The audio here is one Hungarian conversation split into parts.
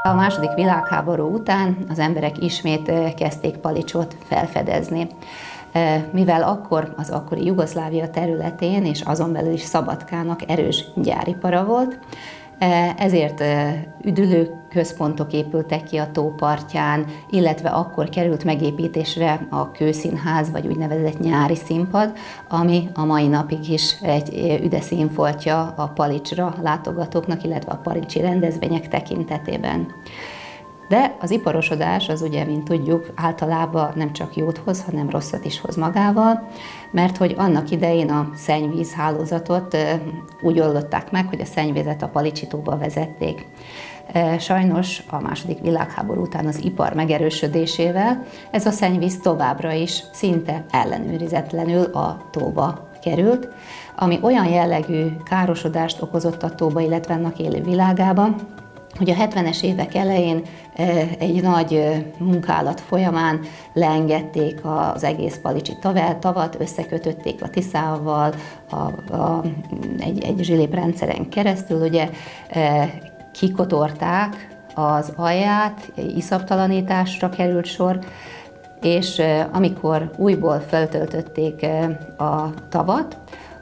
A második világháború után az emberek ismét kezdték Palicsot felfedezni. Mivel akkor az akkori Jugoszlávia területén és azon belül is Szabadkának erős gyáripara volt, ezért üdülőközpontok épültek ki a tó partján, illetve akkor került megépítésre a kőszínház, vagy úgynevezett nyári színpad, ami a mai napig is egy üde színfoltja a Palicsra látogatóknak, illetve a palicsi rendezvények tekintetében. De az iparosodás az ugye, mint tudjuk, általában nem csak jót hoz, hanem rosszat is hoz magával, mert hogy annak idején a szennyvízhálózatot úgy oldották meg, hogy a szennyvizet a Palicsi tóba vezették. Sajnos a második világháború után az ipar megerősödésével ez a szennyvíz továbbra is szinte ellenőrizetlenül a tóba került, ami olyan jellegű károsodást okozott a tóba, illetve annak élő világában, hogy a 70-es évek elején egy nagy munkálat folyamán leengedték az egész palicsi tavat, összekötötték a Tiszával, egy zsiléprendszeren keresztül, ugye kikotorták az alját, iszaptalanításra került sor, és amikor újból feltöltötték a tavat,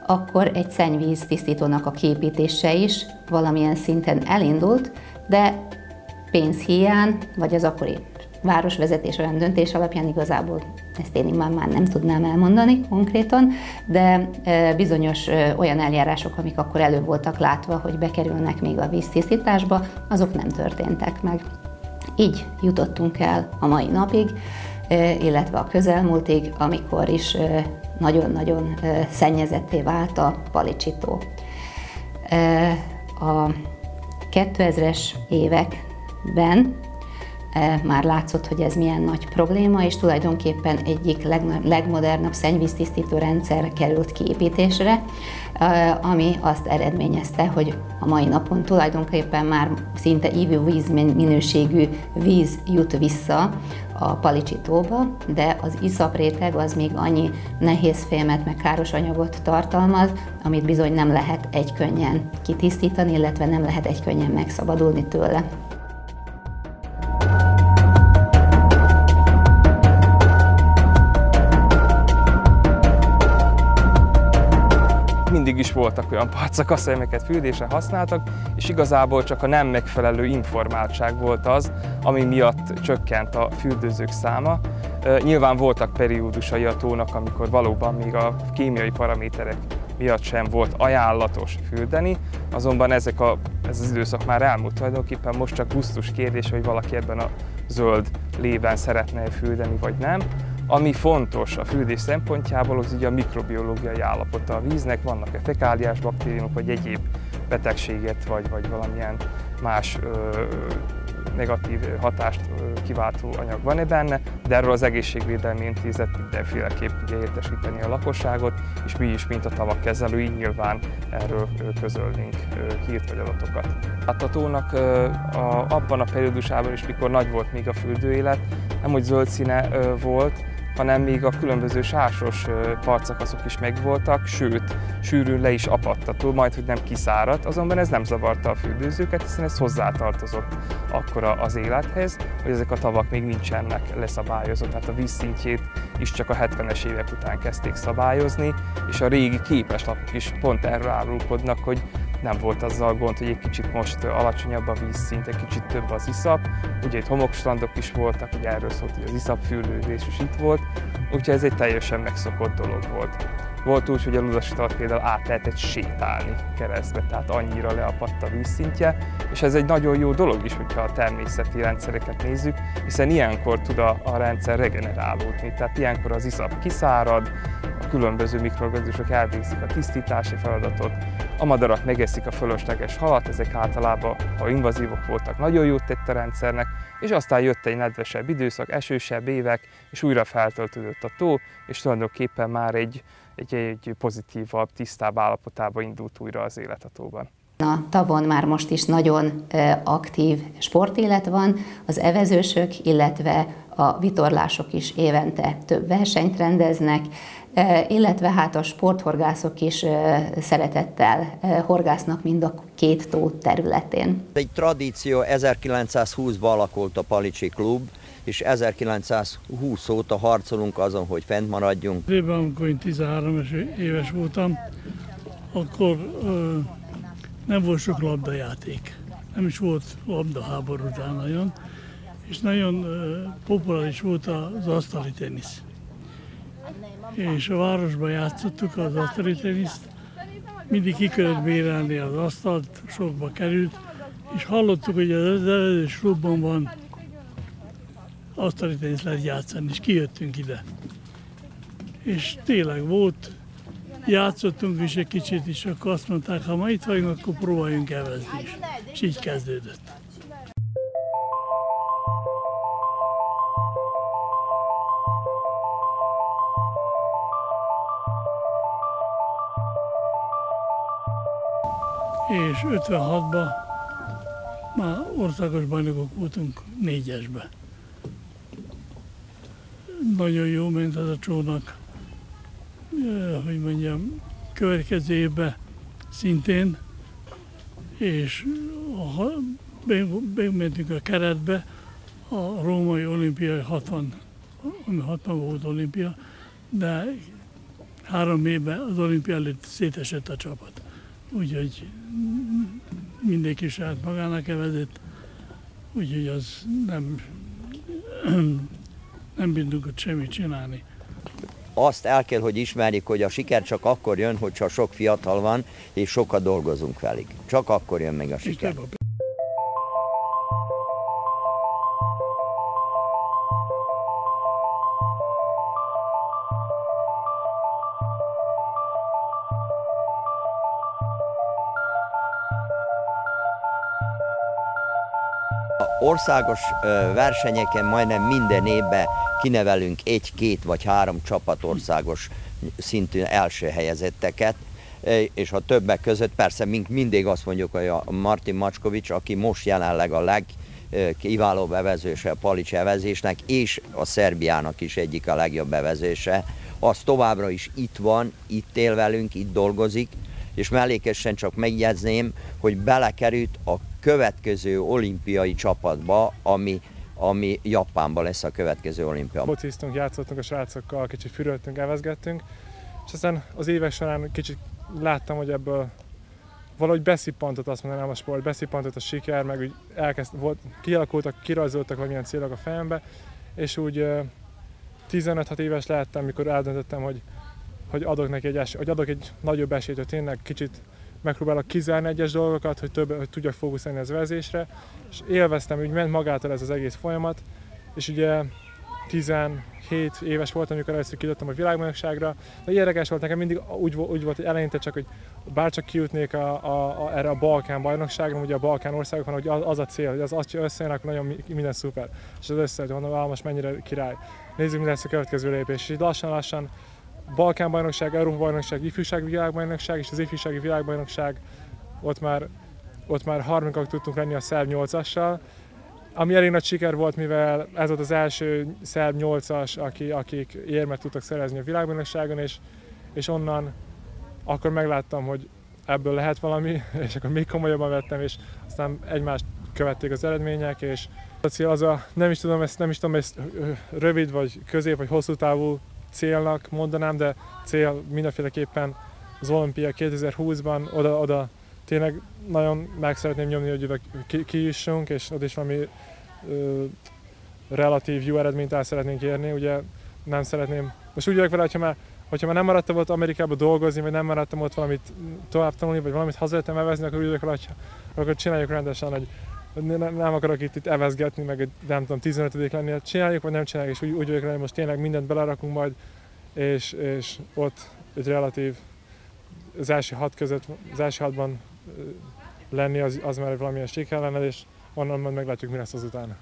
akkor egy szennyvíz tisztítónak a kiépítése is valamilyen szinten elindult, de pénzhiány, vagy az akkori városvezetés olyan döntés alapján igazából ezt én már nem tudnám elmondani konkrétan, de bizonyos olyan eljárások, amik akkor elő voltak látva, hogy bekerülnek még a víztisztításba, azok nem történtek meg. Így jutottunk el a mai napig, illetve a közelmúltig, amikor is nagyon-nagyon szennyezetté vált a Palicsi tó. A 2000-es években már látszott, hogy ez milyen nagy probléma, és tulajdonképpen egyik legmodernebb szennyvíztisztító rendszer került kiépítésre, ami azt eredményezte, hogy a mai napon tulajdonképpen már szinte ivóvíz minőségű víz jut vissza a Palicsi tóba, de az iszapréteg az még annyi nehézfémet meg káros anyagot tartalmaz, amit bizony nem lehet egykönnyen kitisztítani, illetve nem lehet egykönnyen megszabadulni tőle. Mindig is voltak olyan partszakaszok, amelyeket fürdésre használtak, és igazából csak a nem megfelelő informáltság volt az, ami miatt csökkent a fürdőzők száma. Nyilván voltak periódusai a tónak, amikor valóban még a kémiai paraméterek miatt sem volt ajánlatos fürdeni, azonban ez az időszak már elmúlt tulajdonképpen, most csak gusztus kérdés, hogy valaki ebben a zöld lében szeretne fürdeni vagy nem. Ami fontos a fürdés szempontjából, az ugye a mikrobiológiai állapota a víznek, vannak-e fekáliás baktériumok, vagy egyéb betegséget, vagy valamilyen más negatív hatást kiváltó anyag van-e benne, de erről az Egészségvédelmi Intézet mindenféleképp ugye értesíteni a lakosságot, és mi is, mint a tavakkezelői, nyilván erről közölnénk hírt vagy adatokat. Hát a tónak abban a periódusában is, mikor nagy volt még a fürdőélet, nem hogy zöld színe volt, hanem még a különböző sársos partszakaszok is megvoltak, sőt, sűrűn le is apadt a tó, majd hogy nem kiszáradt, azonban ez nem zavarta a fürdőzőket, hiszen ez hozzátartozott akkor az élethez, hogy ezek a tavak még nincsenek leszabályozva, tehát a vízszintjét is csak a 70-es évek után kezdték szabályozni, és a régi képeslapok is pont erről árulkodnak, hogy nem volt azzal gond, hogy egy kicsit most alacsonyabb a vízszint, egy kicsit több az iszap. Ugye itt homokstrandok is voltak, ugye erről szólt, hogy az iszapfürdőzés is itt volt, úgyhogy ez egy teljesen megszokott dolog volt. Volt úgy, hogy a Ludasi tavat például át lehetett sétálni keresztbe, tehát annyira leapadt a vízszintje, és ez egy nagyon jó dolog is, hogyha a természeti rendszereket nézzük, hiszen ilyenkor tud a rendszer regenerálódni, tehát ilyenkor az iszap kiszárad, a különböző mikroorganizmusok elvégzik a tisztítási feladatot, a madarak megeszik a fölösleges halat, ezek általában, ha invazívok voltak, nagyon jót tett a rendszernek, és aztán jött egy nedvesebb időszak, esősebb évek, és újra feltöltődött a tó, és tulajdonképpen már egy pozitívabb, tisztább állapotába indult újra az élet a tóban. A tavon már most is nagyon aktív sportélet van, az evezősök, illetve a vitorlások is évente több versenyt rendeznek, illetve hát a sporthorgászok is szeretettel horgásznak mind a két tó területén. Egy tradíció, 1920-ban alakult a Palicsi Klub, és 1920 óta harcolunk azon, hogy fent maradjunk. Évben, amikor én 13 éves voltam, akkor nem volt sok labdajáték. Nem is volt labdaháború után nagyon, és nagyon populáris volt az asztali tenisz. És a városban játszottuk az asztali teniszt, mindig ki kellett bérelni az asztalt, sokba került, és hallottuk, hogy az evezős klubban van asztali tenisz lehet játszani, és kijöttünk ide. És tényleg volt, játszottunk is egy kicsit, és akkor azt mondták, ha ma itt vagyunk, akkor próbáljunk evezni is. És így kezdődött. És 56-ban már országos bajnokok voltunk 4-esbe. Nagyon jó ment ez a csónak, hogy mondjam, következő évben szintén, és bementünk a keretbe, a római olimpia 60 volt olimpia, de 3 évben az olimpia előtt szétesett a csapat. Úgyhogy mindenki saját magának evezett, úgyhogy az nem bírtunk ott semmit csinálni. Azt el kell, hogy ismerjük, hogy a siker csak akkor jön, hogyha sok fiatal van, és sokat dolgozunk velük. Csak akkor jön meg a siker. Országos versenyeken majdnem minden évben kinevelünk 1, 2 vagy 3 csapatországos szintű első helyezetteket, és a többek között persze mindig azt mondjuk, hogy a Martin Macskovics, aki most jelenleg a legkiválóbb evezőse a Palicsi evezésnek, és a Szerbiának is egyik a legjobb evezése, az továbbra is itt van, itt él velünk, itt dolgozik, és mellékesen csak megjegzném, hogy belekerült a következő olimpiai csapatba, ami Japánban lesz a következő olimpia. Fociztunk, játszottunk a srácokkal, kicsit fürödtünk, evezgettünk, és aztán az évek során kicsit láttam, hogy ebből valahogy beszippantott, azt mondanám a sport, beszippantott a siker, meg úgy kialakultak, kirajzoltak valamilyen célok a fejembe, és úgy 15-6 éves lehettem, mikor eldöntöttem, hogy adok neki egy nagyobb esélyt, hogy tényleg kicsit megpróbálok kizárni egyes dolgokat, hogy tudjak fókuszálni az vezésre, és élveztem, úgy ment magától ez az egész folyamat, és ugye 17 éves voltam, amikor először kijutottam a világbajnokságra, de érdekes volt nekem, mindig úgy volt, hogy eleinte csak, hogy bárcsak kijutnék erre a Balkán bajnokságra, ugye a Balkán országokon, hogy az a cél, hogy az összejön, akkor nagyon minden szuper. És az összejön, hogy mondom, most mennyire király. Nézzük, mi lesz a következő lépés. És így lassan Balkán bajnokság, Európa bajnokság, ifjúsági világbajnokság, és az ifjúsági világbajnokság, ott már harmadikak tudtunk lenni a szerb 8-assal, ami elég nagy siker volt, mivel ez volt az első szerb 8-as, akik érmet tudtak szerezni a világbajnokságon, és onnan akkor megláttam, hogy ebből lehet valami, és akkor még komolyabban vettem, és aztán egymást követték az eredmények, és a cél nem is tudom ezt rövid, vagy közép, vagy hosszú távú célnak mondanám, de cél mindenféleképpen az olimpia 2020-ban, oda tényleg nagyon meg szeretném nyomni, hogy oda kijussunk, és ott is valami relatív jó eredményt el szeretnénk érni. Ugye nem szeretném, most úgy vagyok vele, hogyha már nem maradtam ott Amerikába dolgozni, vagy nem maradtam ott valamit tovább tanulni, vagy valamit hazajöttem evezni, akkor úgy vagyok vele, akkor csináljuk rendesen, hogy nem akarok itt evezgetni, meg nem tudom, 15. lenni, csináljuk, vagy nem csináljuk, és úgy vagyok vele, hogy most tényleg mindent belerakunk majd, és ott egy relatív, az első 6-ban lenni, az már valamilyen siker lenne, és onnan majd meglátjuk, mi lesz azután.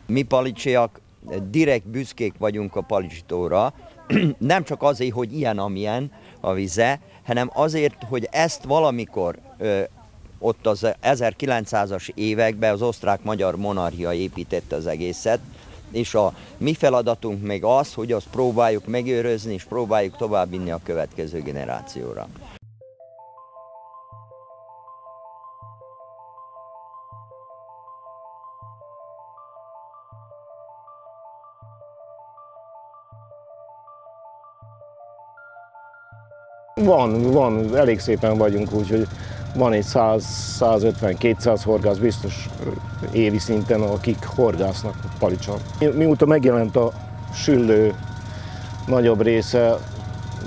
Mi palicsiak direkt büszkék vagyunk a Palicsi tóra, nem csak azért, hogy ilyen amilyen a vize, hanem azért, hogy ezt valamikor ott az 1900-as években az osztrák-magyar monarchia építette az egészet, és a mi feladatunk még az, hogy azt próbáljuk megőrizni, és próbáljuk továbbvinni a következő generációra. Van, elég szépen vagyunk, úgyhogy van egy 100-150-200 horgász biztos évi szinten, akik horgásznak Palicson. Mióta megjelent a süllő nagyobb része,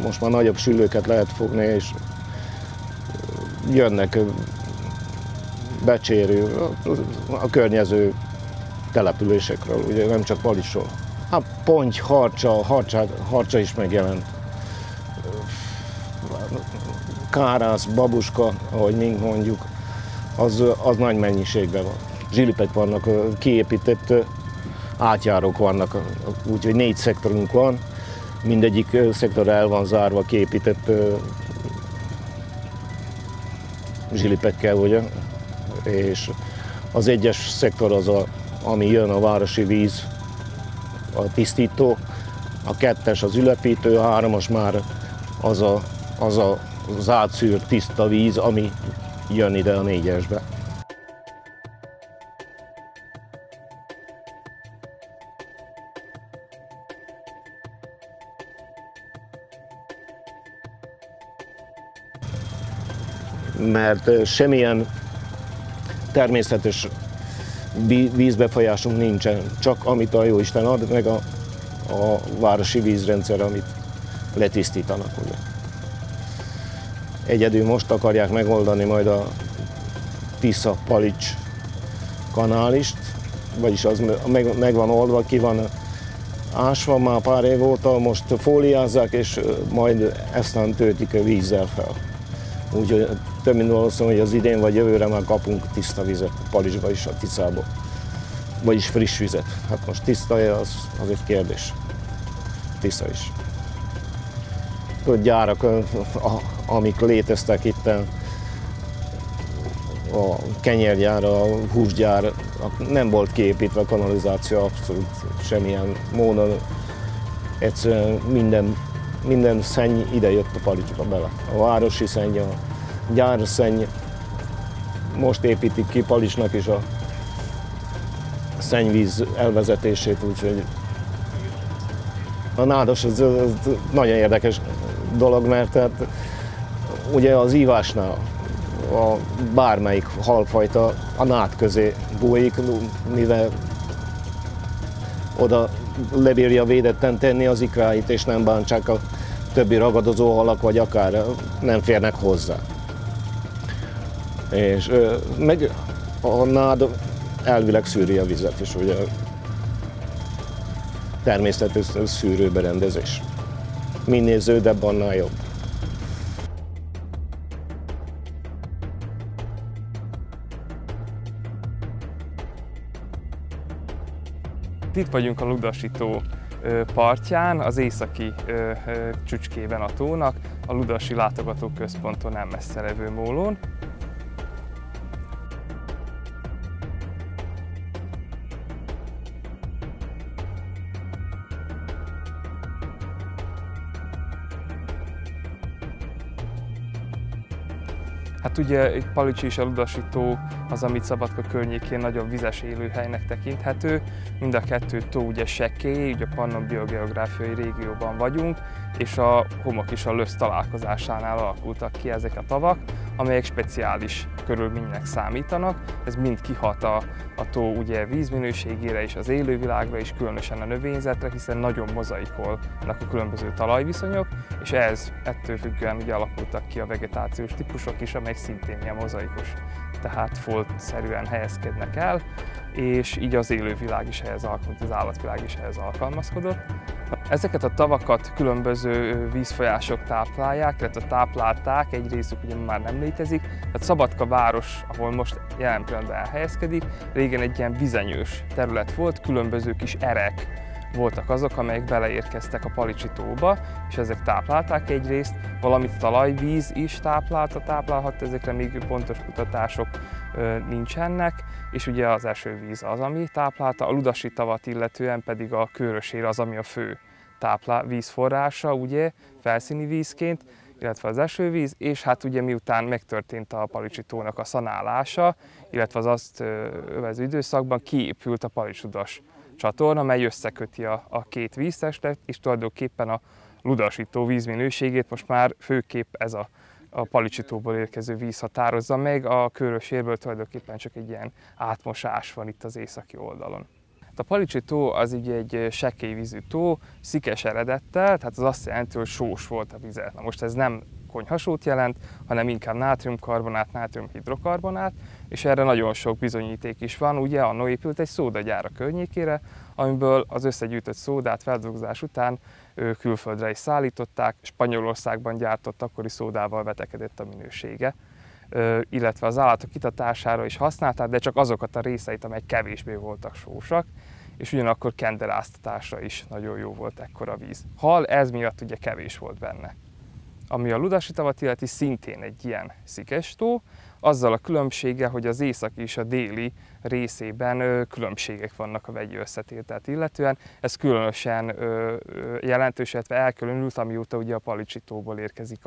most már nagyobb süllőket lehet fogni, és jönnek Becsérő, a környező településekről, ugye nem csak Palicsról. Hát Ponty, Harcsa is megjelent. Kárász, babuska, ahogy mink mondjuk, az nagy mennyiségben van. Zsilipek vannak, kiépített átjárók vannak, úgyhogy 4 szektorunk van, mindegyik szektor el van zárva, kiépített zsilipekkel, ugye? És az 1-es szektor az, ami jön, a városi víz, a tisztító, a 2-es az ülepítő, a 3-as már az átszűrt tiszta víz, ami jön ide a 4-esbe. Mert semmilyen természetes vízbefolyásunk nincsen, csak amit a Jóisten ad, meg a városi vízrendszer, amit letisztítanak. Ugye. Egyedül most akarják megoldani majd a Tisza-Palics kanálist, vagyis az meg van oldva, ki van ásva már pár év óta, most fóliázzák, és majd eztán töltik a vízzel fel. Úgyhogy több mint valószínű, hogy az idén vagy jövőre már kapunk tiszta vizet a Palicsba is, a Tiszából. Vagyis friss vizet. Hát most tiszta-e, az egy kérdés. Tisza is. A gyárak, amik léteztek itt, a kenyérgyár, a húsgyár, nem volt kiépítve a kanalizáció, abszolút semmilyen módon. Egyszerűen minden szenny ide jött a Palicsba bele. A városi szenny, a gyárszenny, most építik ki Palicsnak is a szennyvíz elvezetését, úgyhogy a nádas az nagyon érdekes dolog, mert tehát ugye az ívásnál a bármelyik halfajta a nád közé bújik, mivel oda lebírja védetten tenni az ikráit, és nem bántsák a többi ragadozó halak, vagy akár nem férnek hozzá. És meg a nád elvileg szűri a vizet is, ugye természetes szűrőberendezés. Minél zöldebb, annál jobb. Itt vagyunk a Ludasi tó partján, az északi csücskében a tónak, a Ludasi látogatóközponttól nem messze levő mólón. Hát ugye Palics és a Ludasi tó az, amit Szabadka környékén nagyon vizes élőhelynek tekinthető. Mind a 2 tó ugye sekély, ugye a Pannon biogeográfiai régióban vagyunk, és a homok és a lösz találkozásánál alakultak ki ezek a tavak, amelyek speciális körülménynek számítanak. Ez mind kihat a tó ugye vízminőségére és az élővilágra, és különösen a növényzetre, hiszen nagyon mozaikolnak a különböző talajviszonyok, és ettől függően ugye alakultak ki a vegetációs típusok is, amelyek szintén ilyen mozaikos, tehát foltszerűen helyezkednek el, és így az élővilág is az állatvilág is ehhez alkalmazkodott. Ezeket a tavakat különböző vízfolyások táplálják, illetve táplálták, egy részük ugye már nem létezik. Tehát Szabadka város, ahol most jelen pillanatban elhelyezkedik, régen egy ilyen vizenyős terület volt, különböző kis erek voltak azok, amelyek beleérkeztek a Palicsi tóba, és ezek táplálták egyrészt, valamint talajvíz is táplálhat, ezekre még pontos kutatások nincsenek, és ugye az esővíz az, ami táplálta, a Ludasi tavat illetően pedig a Kőrösér az, ami a fő vízforrása, ugye, felszíni vízként, illetve az esővíz, és hát ugye miután megtörtént a Palicsi tónak a szanálása, illetve az azt övező időszakban kiépült a Palics-Ludas csatorna, mely összeköti a két víztestet, és tulajdonképpen a Ludasi tó vízminőségét most már főképp ez a Palicsi tóból érkező víz határozza meg, a Kőrösérből tulajdonképpen csak egy ilyen átmosás van itt az északi oldalon. A Palicsi tó az ugye egy sekélyvízű tó, szikes eredettel, tehát az azt jelenti, hogy sós volt a vize. Na most ez nem konyhasót jelent, hanem inkább nátriumkarbonát, nátriumhidrokarbonát, és erre nagyon sok bizonyíték is van. Ugye anno épült egy szódagyár a környékére, amiből az összegyűjtött szódát feldolgozás után külföldre is szállították, Spanyolországban gyártott akkori szódával vetekedett a minősége, illetve az állatok itatására is használták, de csak azokat a részeit, amelyek kevésbé voltak sósak, és ugyanakkor kenderáztatásra is nagyon jó volt ekkor a víz. Hal ez miatt ugye kevés volt benne. Ami a Ludasi tavat illeti, szintén egy ilyen szikes tó, azzal a különbséggel, hogy az északi és a déli részében különbségek vannak a vegyi összetételt illetően. Ez különösen jelentős, illetve elkülönült, amióta ugye a Palicsi tóból érkezik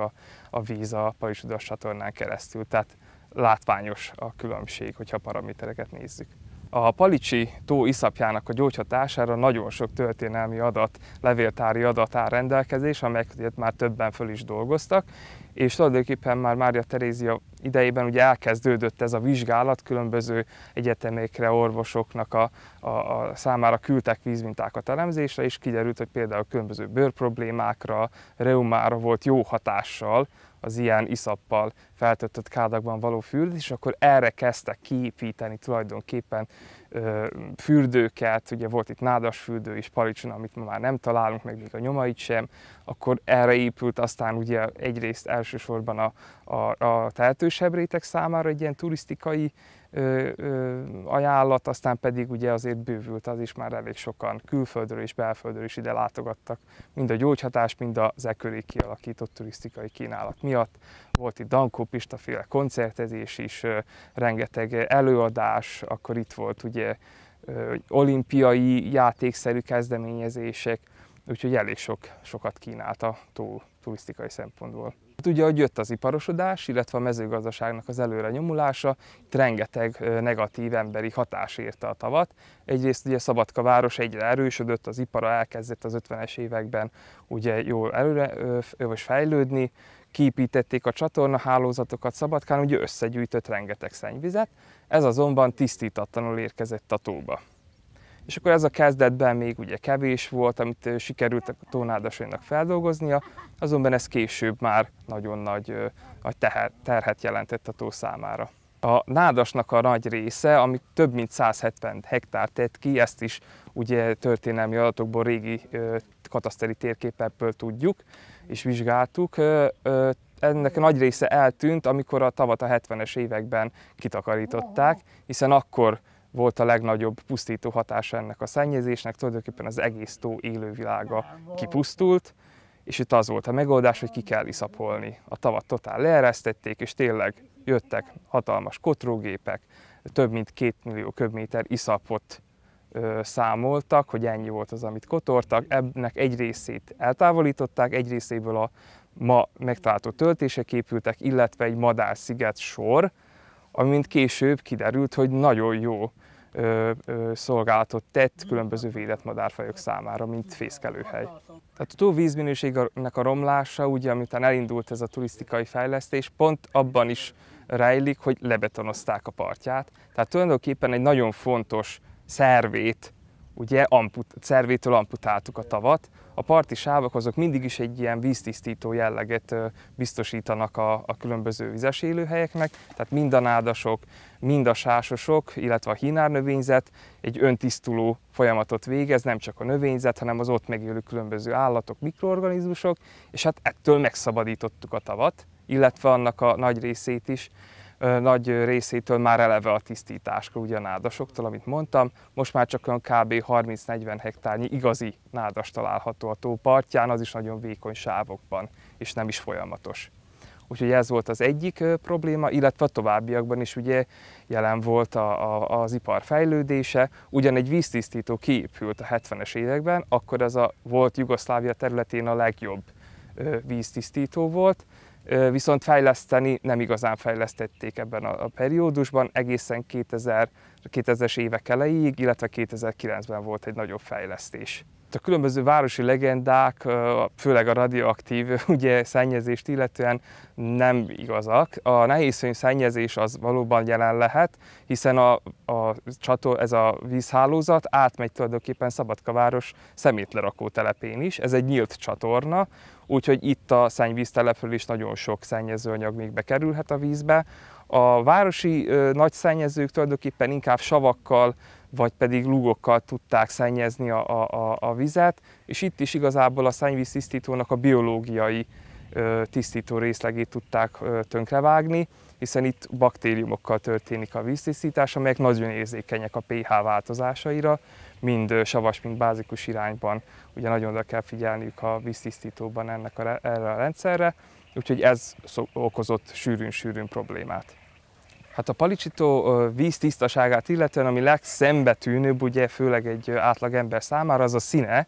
a víz a Palicsi-Ludas csatornán keresztül. Tehát látványos a különbség, hogyha paramétereket nézzük. A Palicsi tó iszapjának a gyógyhatására nagyon sok történelmi adat, levéltári adat áll rendelkezés, amelyeket már többen föl is dolgoztak, és tulajdonképpen már Mária Terézia idejében ugye elkezdődött ez a vizsgálat, különböző egyetemekre, orvosoknak a számára küldtek vízmintákat elemzésre, és kiderült, hogy például különböző bőrproblémákra, reumára volt jó hatással az ilyen iszappal feltöltött kádakban való fürdés, és akkor erre kezdtek kiépíteni tulajdonképpen fürdőket, ugye volt itt nádasfürdő is Palicson, amit ma már nem találunk, meg még a nyomait sem, akkor erre épült aztán ugye egyrészt elsősorban a tehetősebb réteg számára egy ilyen turisztikai ajánlat, aztán pedig ugye azért bővült az is, már elég sokan külföldről és belföldről is ide látogattak, mind a gyógyhatás, mind az e köré kialakított turisztikai kínálat miatt. Volt itt Dankó Pista féle koncertezés is, rengeteg előadás, akkor itt volt ugye olimpiai játékszerű kezdeményezések, úgyhogy elég sokat kínált a tó turisztikai szempontból. Ugye, hogy jött az iparosodás, illetve a mezőgazdaságnak az előre nyomulása, itt rengeteg negatív emberi hatás érte a tavat. Egyrészt ugye Szabadka város egyre erősödött, az ipara elkezdett az 50-es években ugye jól előre fejlődni, kiépítették a csatornahálózatokat Szabadkán, ugye összegyűjtött rengeteg szennyvizet, ez azonban tisztítatlanul érkezett a tóba. És akkor ez a kezdetben még ugye kevés volt, amit sikerült a tónádasainak feldolgoznia, azonban ez később már nagyon nagy terhet jelentett a tó számára. A nádasnak a nagy része, ami több mint 170 hektár tett ki, ezt is ugye történelmi adatokból, régi kataszteri térképekből tudjuk és vizsgáltuk. Ennek a nagy része eltűnt, amikor a tavat a 70-es években kitakarították, hiszen akkor volt a legnagyobb pusztító hatása ennek a szennyezésnek, tulajdonképpen az egész tó élővilága kipusztult, és itt az volt a megoldás, hogy ki kell iszapolni. A tavat totál leeresztették, és tényleg jöttek hatalmas kotrógépek, több mint 2 millió köbméter iszapot számoltak, hogy ennyi volt az, amit kotortak. Ennek egy részét eltávolították, egy részéből a ma megtalálható töltések épültek, illetve egy madársziget sor, amint később kiderült, hogy nagyon jó szolgálatot tett különböző védett madárfajok számára, mint fészkelőhely. Tehát a tó vízminőségének a romlása, ugye, amitán elindult ez a turisztikai fejlesztés, pont abban is rejlik, hogy lebetonozták a partját. Tehát tulajdonképpen egy nagyon fontos szervét, ugye szervétől amputáltuk a tavat. A parti sávok azok mindig is egy ilyen víztisztító jelleget biztosítanak a különböző vizes élőhelyeknek, tehát mind a nádasok, mind a sásosok, illetve a hínárnövényzet egy öntisztuló folyamatot végez, nem csak a növényzet, hanem az ott megélő különböző állatok, mikroorganizmusok, és hát ettől megszabadítottuk a tavat, illetve annak a nagy részét is, nagy részétől már eleve a tisztításkor, ugye a nádasoktól, amit mondtam. Most már csak olyan kb. 30-40 hektárnyi igazi nádas található a tó partján, az is nagyon vékony sávokban, és nem is folyamatos. Úgyhogy ez volt az egyik probléma, illetve a továbbiakban is ugye jelen volt az ipar fejlődése. Ugyan egy víztisztító kiépült a 70-es években, akkor ez volt Jugoszlávia területén a legjobb víztisztító volt, viszont fejleszteni nem igazán fejlesztették ebben a periódusban, egészen 2000-es évek elejéig, illetve 2009-ben volt egy nagyobb fejlesztés. A különböző városi legendák, főleg a radioaktív ugye, szennyezést illetően nem igazak. A nehézfém szennyezés az valóban jelen lehet, hiszen ez a vízhálózat átmegy tulajdonképpen Szabadkaváros szemétlerakó telepén is. Ez egy nyílt csatorna, úgyhogy itt a szennyvíztelepről is nagyon sok szennyezőanyag még bekerülhet a vízbe. A városi nagy szennyezők tulajdonképpen inkább savakkal, vagy pedig lugokkal tudták szennyezni a vizet, és itt is igazából a szennyvíztisztítónak a biológiai tisztító részlegét tudták tönkrevágni, hiszen itt baktériumokkal történik a víztisztítás, amelyek nagyon érzékenyek a pH változásaira, mind savas, mind bázikus irányban. Ugye nagyon oda kell figyelniük a víztisztítóban erre a rendszerre, úgyhogy ez okozott sűrűn problémát. Hát a Palicsitó víz tisztaságát illetően, ami legszembetűnőbb, ugye főleg egy átlagember számára, az a színe,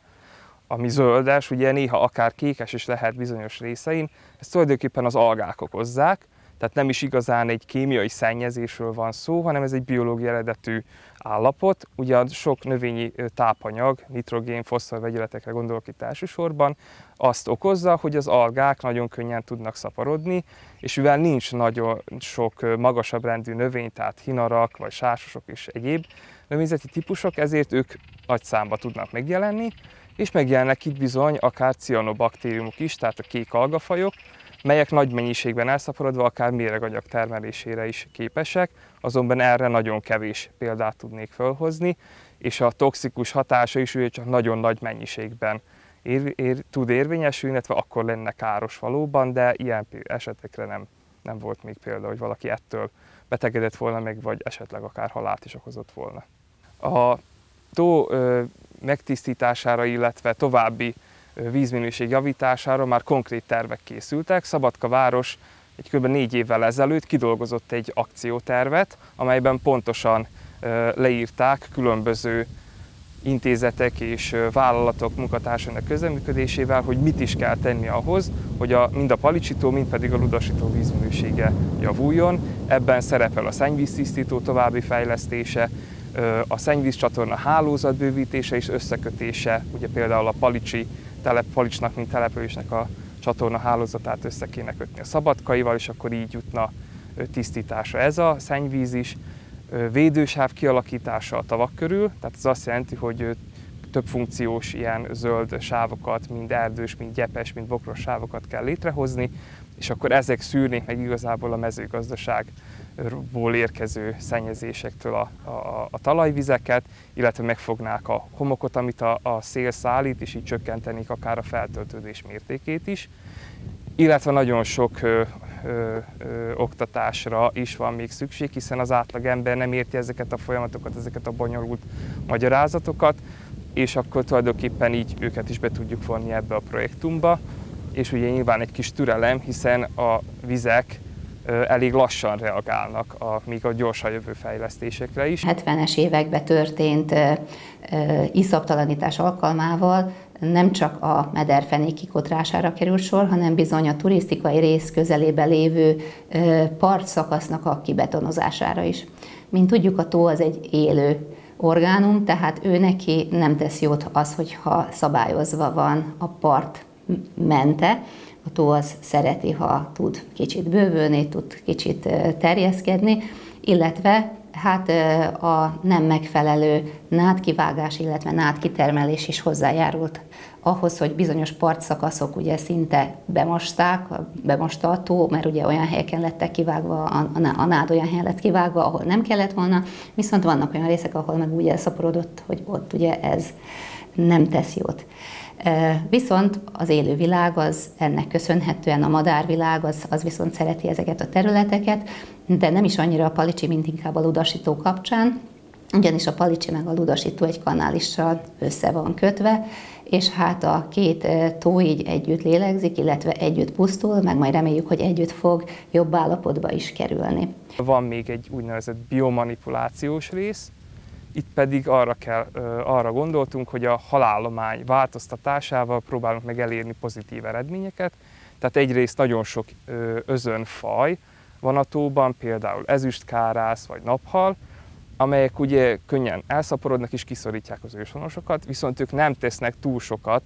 ami zöldes, ugye néha akár kékes is lehet bizonyos részein. Ezt tulajdonképpen az algák okozzák, tehát nem is igazán egy kémiai szennyezésről van szó, hanem ez egy biológiai eredetű állapot. Ugye sok növényi tápanyag, nitrogén, foszfor vegyületekre gondolok itt elsősorban, azt okozza, hogy az algák nagyon könnyen tudnak szaporodni, és mivel nincs nagyon sok magasabb rendű növény, tehát hinarak, vagy sásosok és egyéb növényzeti típusok, ezért ők nagy számba tudnak megjelenni, és megjelennek itt bizony akár cianobaktériumok is, tehát a kék algafajok, melyek nagy mennyiségben elszaporodva akár méreganyag termelésére is képesek, azonban erre nagyon kevés példát tudnék felhozni, és a toxikus hatása is csak nagyon nagy mennyiségben tud érvényesülni, illetve akkor lenne káros valóban, de ilyen esetekre nem volt még példa, hogy valaki ettől betegedett volna meg, vagy esetleg akár halált is okozott volna. A tó megtisztítására, illetve további vízminőség javítására már konkrét tervek készültek. Szabadkaváros egy kb. 4 évvel ezelőtt kidolgozott egy akciótervet, amelyben pontosan leírták különböző intézetek és vállalatok munkatársainak közreműködésével, hogy mit is kell tenni ahhoz, hogy mind a Palicsitó, mind pedig a Ludasító vízminősége javuljon. Ebben szerepel a szennyvíztisztító további fejlesztése, a szennyvízcsatorna hálózat bővítése és összekötése, ugye például a Palicsnak, mint településnek a csatorna hálózatát össze kéne kötni a Szabadkaival, és akkor így jutna tisztításra ez a szennyvíz is. Védősáv kialakítása a tavak körül, tehát ez azt jelenti, hogy több funkciós ilyen zöld sávokat, mind erdős, mind gyepes, mind bokros sávokat kell létrehozni, és akkor ezek szűrnék meg igazából a mezőgazdaságból érkező szennyezésektől a talajvizeket, illetve megfognák a homokot, amit a szél szállít, és így csökkentenék akár a feltöltődés mértékét is. Illetve nagyon sok oktatásra is van még szükség, hiszen az átlagember nem érti ezeket a folyamatokat, ezeket a bonyolult magyarázatokat, és akkor tulajdonképpen így őket is be tudjuk vonni ebbe a projektumba. És ugye nyilván egy kis türelem, hiszen a vizek elég lassan reagálnak még a gyorsan jövő fejlesztésekre is. 70-es években történt iszaptalanítás alkalmával nem csak a mederfenék kikotrására került sor, hanem bizony a turisztikai rész közelébe lévő partszakasznak a kibetonozására is. Mint tudjuk, a tó az egy élő orgánum, tehát ő neki nem tesz jót az, hogyha szabályozva van a part mente. A tó az szereti, ha tud kicsit bővülni, tud kicsit terjeszkedni, illetve hát a nem megfelelő nádkivágás, illetve nádkitermelés is hozzájárult ahhoz, hogy bizonyos partszakaszok ugye szinte bemosta a tó, mert ugye olyan helyeken lettek kivágva, a nád olyan helyen lett kivágva, ahol nem kellett volna, viszont vannak olyan részek, ahol meg úgy elszaporodott, hogy ott ugye ez nem tesz jót. Viszont az élővilág az ennek köszönhetően, a madárvilág az viszont szereti ezeket a területeket, de nem is annyira a palicsi, mint inkább a ludasító kapcsán, ugyanis a palicsi meg a ludasító egy kanálissal össze van kötve, és hát a két tó így együtt lélegzik, illetve együtt pusztul, meg majd reméljük, hogy együtt fog jobb állapotba is kerülni. Van még egy úgynevezett biomanipulációs rész, itt pedig arra gondoltunk, hogy a halállomány változtatásával próbálunk meg elérni pozitív eredményeket. Tehát egyrészt nagyon sok özönfaj van a tóban, például ezüstkárász vagy naphal, amelyek ugye könnyen elszaporodnak és kiszorítják az őshonosokat, viszont ők nem tesznek túl sokat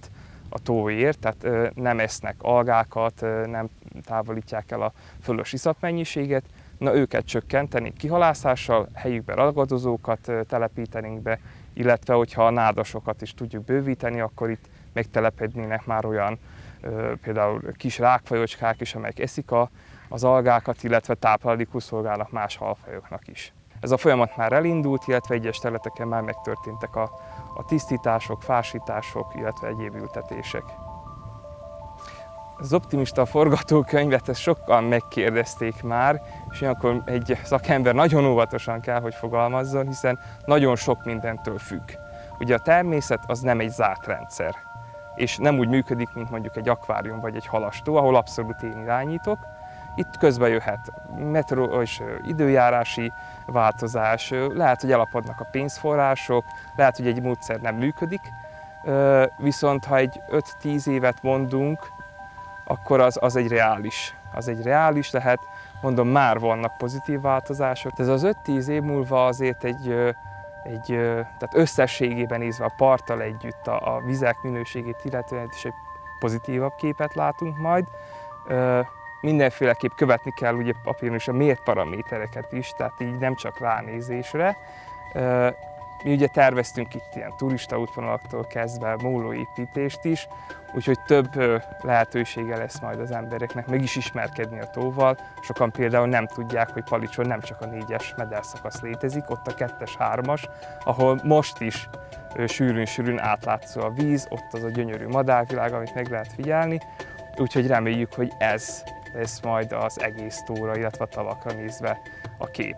a tóért, tehát nem esznek algákat, nem távolítják el a fölös iszapmennyiséget. Na, őket csökkentenénk kihalászással, helyükbe ragadozókat telepítenénk be, illetve hogyha a nádasokat is tudjuk bővíteni, akkor itt megtelepednének már olyan például kis rákfajocskák is, amelyek eszik az algákat, illetve táplálékul szolgálnak más halfajoknak is. Ez a folyamat már elindult, illetve egyes területeken már megtörténtek a tisztítások, fásítások, illetve egyéb ültetések. Az optimista forgatókönyvet ezt sokan megkérdezték már, és ilyenkor egy szakember nagyon óvatosan kell, hogy fogalmazzon, hiszen nagyon sok mindentől függ. Ugye a természet az nem egy zárt rendszer, és nem úgy működik, mint mondjuk egy akvárium vagy egy halastó, ahol abszolút én irányítok. Itt közben jöhet meteor és időjárási változás, lehet, hogy elapadnak a pénzforrások, lehet, hogy egy módszer nem működik, viszont ha egy 5-10 évet mondunk, akkor az egy reális lehet, mondom, már vannak pozitív változások. Ez az 5-10 év múlva azért tehát összességében nézve a parttal együtt a vizek minőségét illetően is egy pozitívabb képet látunk majd. Mindenféleképp követni kell ugye papíron is a mért paramétereket is, tehát így nem csak ránézésre. Mi ugye terveztünk itt ilyen turista útvonalaktól kezdve mólóépítést is, úgyhogy több lehetősége lesz majd az embereknek meg is ismerkedni a tóval. Sokan például nem tudják, hogy Palicson nem csak a 4-es mederszakasz létezik, ott a 2-es, 3-as, ahol most is sűrűn átlátszó a víz, ott az a gyönyörű madárvilág, amit meg lehet figyelni, úgyhogy reméljük, hogy ez lesz majd az egész tóra, illetve a tavakra nézve a kép.